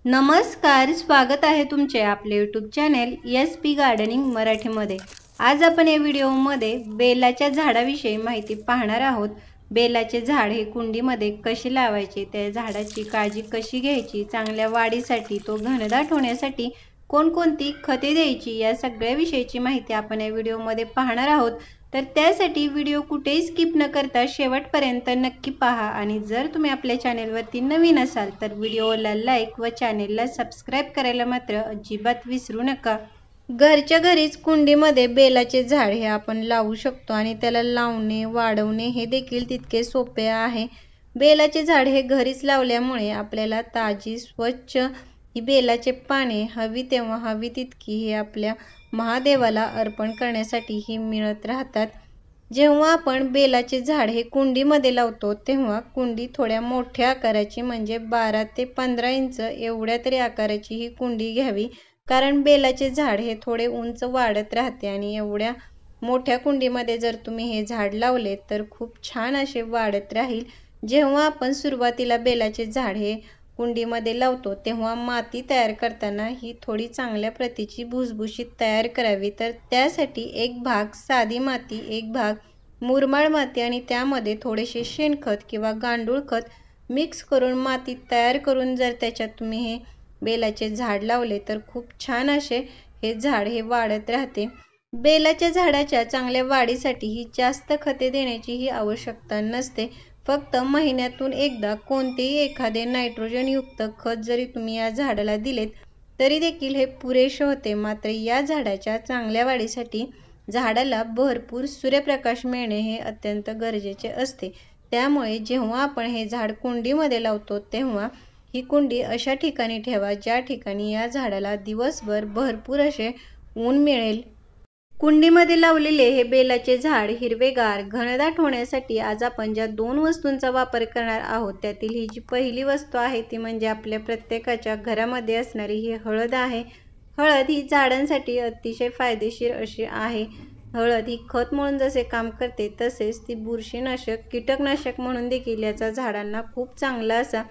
नमस्कार, स्वागत आहे तुमचे आपले यूट्यूब चॅनेल SP गार्डनिंग मराठीमध्ये। आज आपण या व्हिडिओमध्ये बेलाच्या झाडाविषयी माहिती पाहणार आहोत। बेलाचे झाड हे कुंडीमध्ये कसे लावायचे, त्या झाडाची काळजी कशी घ्यायची, चांगल्या वाढीसाठी तो घनदाट होण्यासाठी कोणकोणती खते द्यायची, या सगळ्या विषयीची माहिती आपण या व्हिडिओमध्ये पाहणार आहोत। तर त्यासाठी व्हिडिओ कुठेही स्किप न करता शेवटपर्यंत नक्की पहा आणि जर तुम्ही आपल्या चॅनेलवरती नवीन असाल तर व्हिडिओला लाईक व चॅनेलला सबस्क्राइब करायला मात्र अजिबात विसरू नका। घरच्या घरीच कुंडीमध्ये बेलाचे झाड हे आपण लावू शकतो आणि त्याला लावणे वाढवणे हे देखील तितके सोपे आहे। बेलाचे झाड हे घरीच लावल्यामुळे आपल्याला ताजी स्वच्छ ही बेलाचे पाने हवी तेव्हा हवी तितकी हे आपल्या महादेवाला अर्पण करण्यासाठी ही मिळत राहतात। जेव्हा आपण बेलाचे झाड हे कुंडीमध्ये लावतो तेव्हा कुंडी थोड्या मोठ्या आकाराची म्हणजे 12 ते 15 इंच एवढ्या तरी आकाराची ही कुंडी घ्यावी, कारण बेलाचे झाड हे थोडे उंच वाढत राहते आणि एवढ्या मोठ्या कुंडीमध्ये जर तुम्ही हे झाड लावले तर खूप छान असे वाढत राहील। जेव्हा आपण सुरुवातीला बेलाचे झाड हे कुंडीमध्ये लावतो तेव्हा माती तयार करताना ही थोडी चांगल्या प्रतीची भुसभुशीत तयार करावी। तर त्यासाठी एक भाग साधी माती, एक भाग मुरमाड माती आणि त्यामध्ये थोडेसे शेणखत किंवा गांडूळ खत मिक्स करून माती तयार करून जर त्याच्यात तुम्ही हे बेलाचे झाड लावले तर खूप छान असे हे झाड हे वाढत राहते। बेलाच्या झाडाच्या चांगल्या वाढीसाठी ही जास्त खते देण्याची ही आवश्यकता नसते। फक्त महिन्यातून एकदा कोणतेही एखादे नायट्रोजन युक्त खत जरी तुम्ही या झाडाला दिलेत तरी देखील हे पुरेसे होते। मात्र या झाडाच्या चांगल्या वाढीसाठी झाडाला भरपूर सूर्यप्रकाश मिळणे हे अत्यंत गरजेचे असते। त्यामुळे जेव्हा आपण हे झाड कुंडीमध्ये लावतो तेव्हा ही कुंडी अशा ठिकाणी ठेवा ज्या ठिकाणी या झाडाला दिवसभर भरपूर असे ऊन मिळेल। कुंडीमध्ये लावलेले हे बेलाचे झाड हिरवेगार घनदाट होण्यासाठी आज आपण ज्या 2 वस्तूंचा वापर करणार आहोत त्यातील ही जी पहिली वस्तू आहे ती म्हणजे आपल्या प्रत्येकाच्या घरामध्ये असणारी ही हळद आहे। हळद ही झाडांसाठी अतिशय फायदेशीर अशी आहे। हळद ही खत म्हणून जसे काम करते तसेच ती बुरशीनाशक, कीटकनाशक म्हणून देखील याचा झाडांना खूप चांगला असा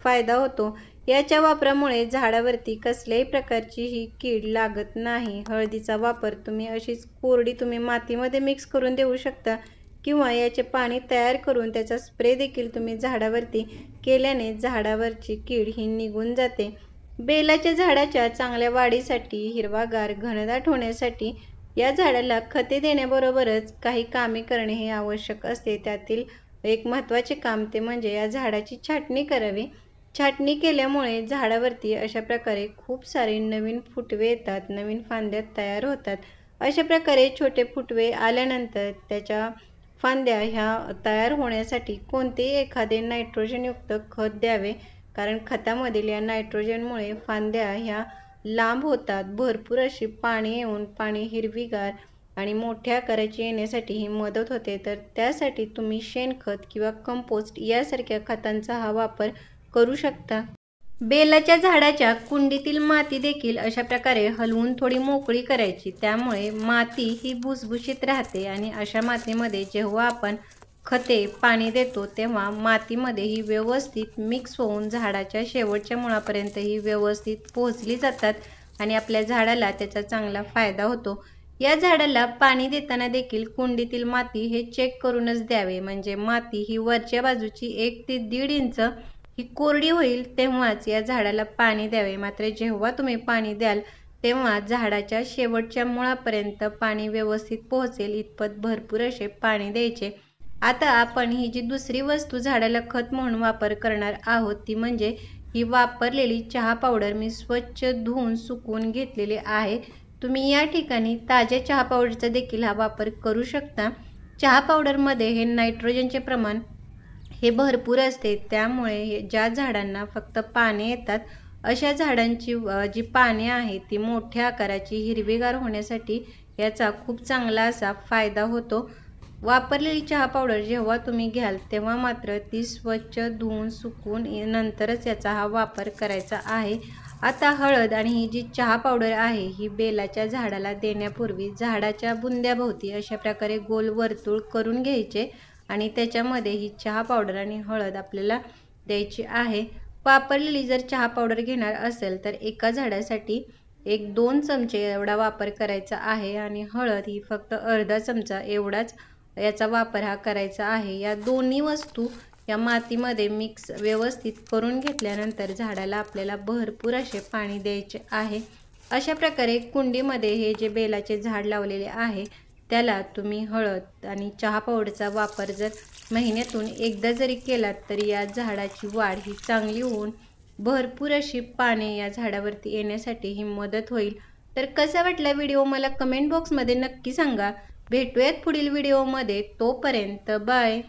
फायदा होतो। याच्या वापरामुळे झाडावरती कसल्याही प्रकारची ही कीड लागत नाही। हळदीचा वापर तुम्ही अशीच कोरडी तुम्ही मातीमध्ये मिक्स करून देऊ शकता किंवा याचे पाणी तयार करून त्याचा स्प्रे देखील तुम्ही झाडावरती केल्याने झाडावरची कीड ही निघून जाते। बेलाच्या झाडाच्या चांगल्या वाढीसाठी, हिरवागार घनदाट होण्यासाठी या झाडाला खते देण्याबरोबरच काही कामे करणे हे आवश्यक असते। त्यातील एक महत्त्वाचे काम ते म्हणजे या झाडाची छाटणी करावी। छाटणी केल्यामुळे झाडावरती अशा प्रकारे खूप सारे नवीन फुटवे येतात, नवीन फांद्या तयार होतात। अशा प्रकारे छोटे फुटवे आल्यानंतर त्याच्या फांद्या ह्या तयार होण्यासाठी कोणतेही एखादे नायट्रोजनयुक्त खत द्यावे, कारण खतामधील या नायट्रोजनमुळे फांद्या ह्या लांब होतात, भरपूर अशी पाणी येऊन पाणी हिरवीगार आणि मोठ्या आकाराची येण्यासाठी ही मदत होते। तर त्यासाठी तुम्ही शेणखत किंवा कंपोस्ट यासारख्या खतांचा हा वापर करू शकता। बेलाच्या झाडाच्या कुंडीतील माती देखील अशा प्रकारे हलवून थोडी मोकळी करायची, त्यामुळे माती ही भुसभुशीत राहते आणि अशा मातीमध्ये जेव्हा आपण खते पाणी देतो तेव्हा मातीमध्ये ही व्यवस्थित मिक्स होऊन झाडाच्या शेवटच्या मुळापर्यंत ही व्यवस्थित पोहोचली जातात आणि आपल्या झाडाला त्याचा चांगला फायदा होतो। या झाडाला पाणी देताना देखील कुंडीतील माती हे चेक करूनच द्यावे, म्हणजे माती ही वरच्या बाजूची 1 ते 1.5 इंच ही कोरडी होईल तेव्हाच या झाडाला पाणी द्यावे। मात्र जेव्हा तुम्ही पाणी द्याल तेव्हा झाडाच्या शेवटच्या मुळापर्यंत पाणी व्यवस्थित पोहोचेल इतपत भरपूर असे पाणी द्यायचे। आता आपण ही जी दुसरी वस्तू झाडाला खत म्हणून वापर करणार आहोत ती म्हणजे ही वापरलेली चहा पावडर मी स्वच्छ धुवून सुकवून घेतलेली आहे। तुम्ही या ठिकाणी ताज्या चहा पावडरचा देखील हा वापर करू शकता। चहा पावडरमध्ये हे नायट्रोजनचे प्रमाण हे भरपूर असते, त्यामुळे ज्या झाडांना फक्त पाने येतात अशा झाडांची जी पाने आहेत ती मोठ्या आकाराची हिरवीगार होण्यासाठी याचा खूप चांगला असा फायदा होतो। वापरलेली चहा पावडर जेव्हा तुम्ही घ्याल तेव्हा मात्र ती स्वच्छ धुवून सुकवून नंतरच याचा हा वापर करायचा आहे। आता हळद आणि ही जी चहा पावडर आहे ही बेलाच्या झाडाला देण्यापूर्वी झाडाच्या बुंद्याभोवती अशा प्रकारे गोल वर्तुळ करून घ्यायचे आणि त्याच्यामध्ये ही चहा पावडर आणि हळद आपल्याला द्यायची आहे। वापरलेली जर चहा पावडर घेणार असेल तर एका झाडासाठी 1-2 चमचे एवढा वापर करायचा आहे आणि हळद ही फक्त अर्धा चमचा एवढाच याचा वापर हा करायचा आहे। या दोन्ही वस्तू या मातीमध्ये मिक्स व्यवस्थित करून घेतल्यानंतर झाडाला आपल्याला भरपूर असे पाणी द्यायचे आहे। अशा प्रकारे कुंडीमध्ये हे जे बेलाचे झाड लावलेले आहे त्याला तुम्ही हळद आणि चहा पावडरचा वापर जर महिन्यातून एकदा जरी केलात तर या झाडाची वाढ ही चांगली होऊन भरपूर अशी पाने या झाडावरती येण्यासाठी ही मदत होईल। तर कसा वाटला व्हिडिओ मला कमेंट बॉक्समध्ये नक्की सांगा। भेटूयात पुढील व्हिडिओमध्ये, तोपर्यंत बाय।